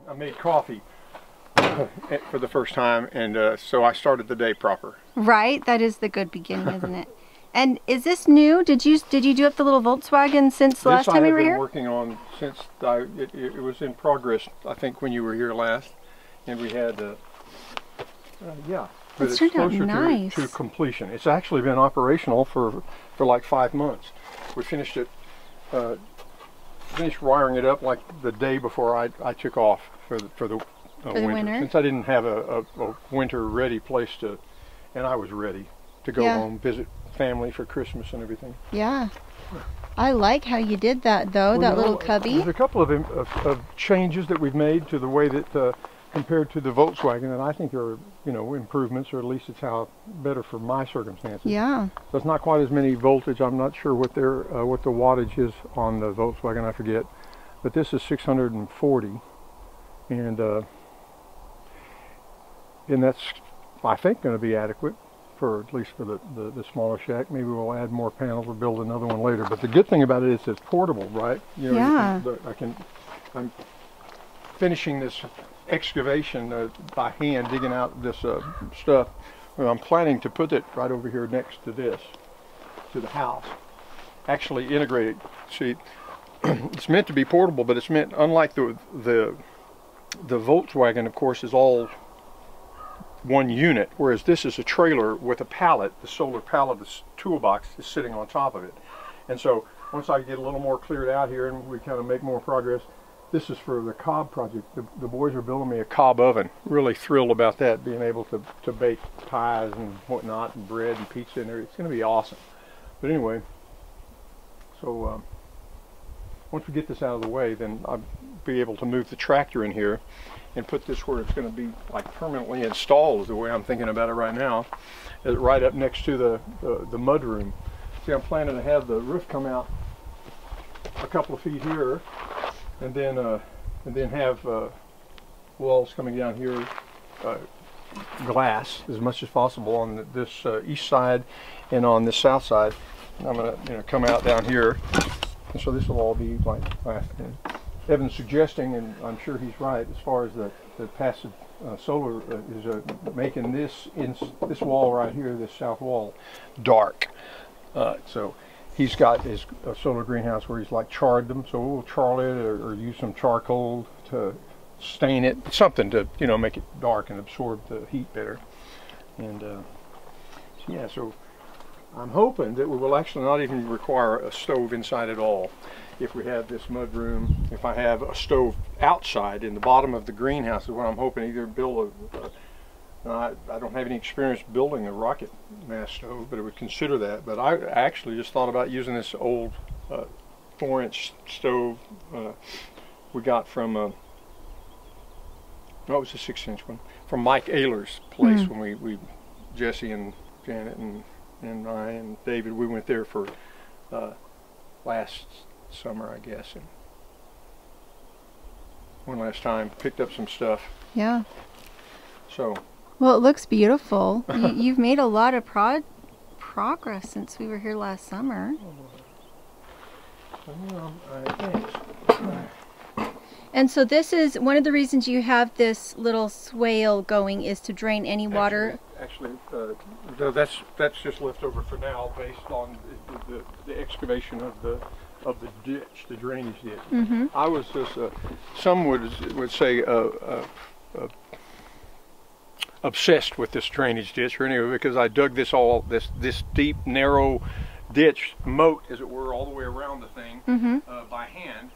I made coffee for the first time, and so I started the day proper. Right, that is the good beginning, isn't it? And is this new? Did you do up the little Volkswagen since last time we were here? This I have been working on since it was in progress, I think, when you were here last, and we had yeah. But it's closer to completion. It's actually been operational for like 5 months. We finished it, finished wiring it up like the day before I took off for the winter. Since I didn't have a winter ready place to, and I was ready to go home, visit family for Christmas and everything. Yeah. I like how you did that though, well, that little cubby. There's a couple of changes that we've made to the way that compared to the Volkswagen that I think are, you know, improvements, or at least it's how better for my circumstances. Yeah. So it's not quite as many voltage. I'm not sure what their what the wattage is on the Volkswagen, I forget. But this is 640, and that's, I think, going to be adequate for at least for the smaller shack. Maybe we'll add more panels or build another one later. But the good thing about it is it's portable, right? You know, yeah. I'm finishing this excavation by hand, digging out this stuff. Well, I'm planning to put it right over here next to this, to the house. Actually integrated. See, it's meant to be portable, but it's meant, unlike the Volkswagen, of course, is all one unit, whereas this is a trailer with a pallet. The solar pallet, this toolbox, is sitting on top of it. And so once I get a little more cleared out here and we kind of make more progress, this is for the cob project. The boys are building me a cob oven. Really thrilled about that, being able to bake pies and whatnot, and bread and pizza in there. It's going to be awesome. But anyway, so once we get this out of the way, then I'll be able to move the tractor in here and put this where it's going to be like permanently installed, is the way I'm thinking about it right now, right up next to the mud room. See, I'm planning to have the roof come out a couple of feet here, and then have walls coming down here, glass as much as possible on this east side and on this south side. And I'm going to come out down here, and so this will all be like glass. And Evan's suggesting, and I'm sure he's right, as far as the passive solar is making this wall right here, this south wall, dark. So he's got his solar greenhouse where he's like charred them, so we'll char it or use some charcoal to stain it, something to, you know, make it dark and absorb the heat better. And so yeah, so I'm hoping that we will actually not even require a stove inside at all. If we have this mud room, if I have a stove outside in the bottom of the greenhouse, is what I'm hoping. Either build I don't have any experience building a rocket mass stove, but I would consider that. But I actually just thought about using this old 4-inch stove we got from, no, it was a 6-inch one, from Mike Ayler's place when we Jesse and Janet and I and David, we went there for last summer, I guess, and one last time, picked up some stuff. Yeah. So. Well, it looks beautiful. You've made a lot of progress since we were here last summer. And so this is one of the reasons you have this little swale going, is to drain any water. Actually, that's just left over for now, based on the excavation of the ditch, the drainage ditch. I was just, some would say obsessed with this drainage ditch, or anyway, because I dug this deep, narrow ditch, moat, as it were, all the way around the thing by hand.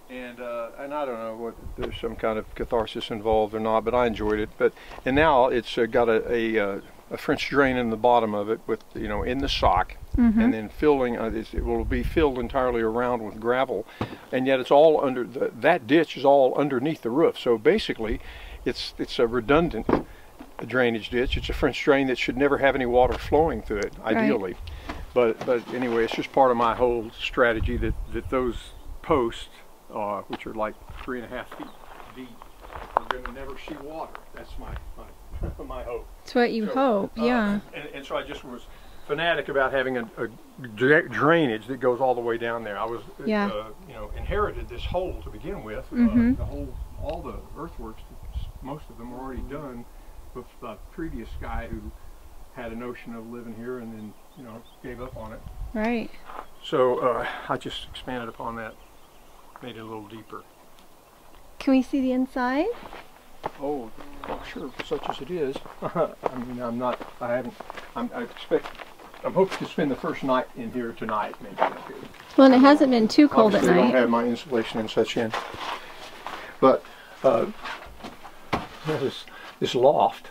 And I don't know what, there's some kind of catharsis involved or not, but I enjoyed it. And now it's got a French drain in the bottom of it, with, you know, in the sock, and then filling. It will be filled entirely around with gravel, and yet it's all under that ditch is all underneath the roof. So basically, it's a redundant drainage ditch. It's a French drain that should never have any water flowing through it, ideally. Right. But anyway, it's just part of my whole strategy that those posts, which are like 3.5 feet deep, are going to never see water. That's my hope. It's what you hope, yeah. And so I just was fanatic about having a drainage that goes all the way down there. I was, you know, inherited this hole to begin with, the whole all the earthworks, most of them were already done with the previous guy who had a notion of living here and then, you know, gave up on it. Right. So I just expanded upon that, made it a little deeper. Can we see the inside? Oh, well, sure, such as it is. I mean, I'm hoping to spend the first night in here tonight, maybe. Well, and it hasn't been too cold at Obviously, I night. don't have my insulation and such in. But this loft,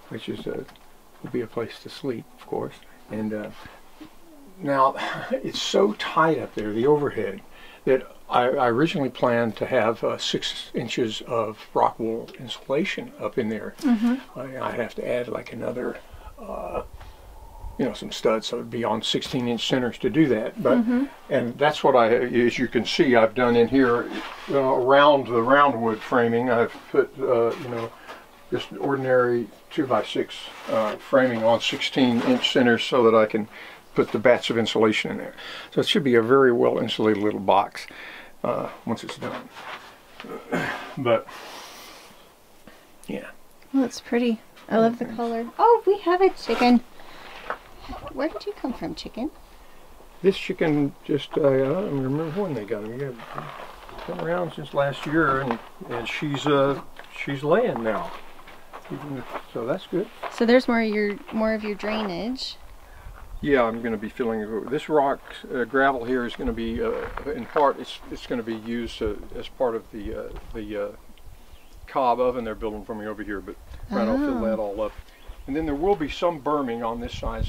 which is will be a place to sleep, of course. And now it's so tight up there, the overhead, that I originally planned to have 6 inches of rock wool insulation up in there. I'd have to add like another, you know, some studs, so it'd be on 16-inch centers to do that. But and that's what as you can see, I've done in here around the roundwood framing. I've put you know, just ordinary 2x6 framing on 16-inch centers so that I can put the bats of insulation in there. So it should be a very well insulated little box once it's done. But yeah. Well, it's pretty. I love the color. Oh, we have a chicken. Where did you come from, chicken? This chicken just, I don't remember when they got him. He's been around since last year, and she's laying now. So that's good. So there's more of your drainage. Yeah, I'm going to be filling this rock gravel here is going to be in part it's going to be used as part of the cob oven they're building for me over here, but I'll fill that all up. And then there will be some berming on this side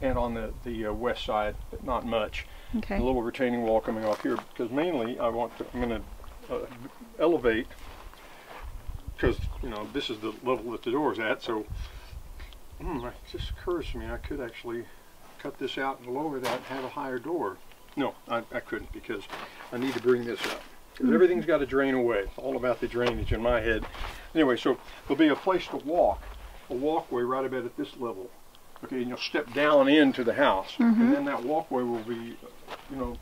and on the west side, but not much. Okay. A little retaining wall coming off here, because mainly I'm going to elevate, because you know this is the level that the door is at. So it just occurs to me I could actually cut this out and lower that and have a higher door. No, I couldn't, because I need to bring this up. Because everything's got to drain away. It's all about the drainage in my head. Anyway, so there'll be a place to walk, a walkway right about at this level. Okay, and you'll step down into the house, and then that walkway will be, you know,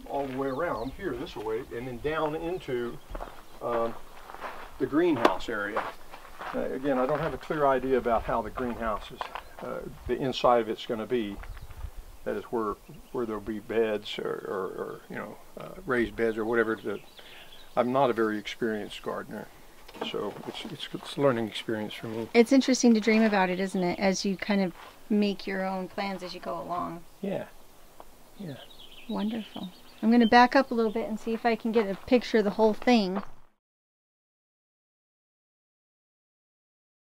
all the way around here this way, and then down into the greenhouse area. Again, I don't have a clear idea about how the greenhouse is, the inside of it's going to be. That is where there'll be beds or you know, raised beds or whatever. I'm not a very experienced gardener, so it's a learning experience for me. It's interesting to dream about it, isn't it? As you kind of make your own plans as you go along. Yeah, yeah. Wonderful. I'm going to back up a little bit and see if I can get a picture of the whole thing.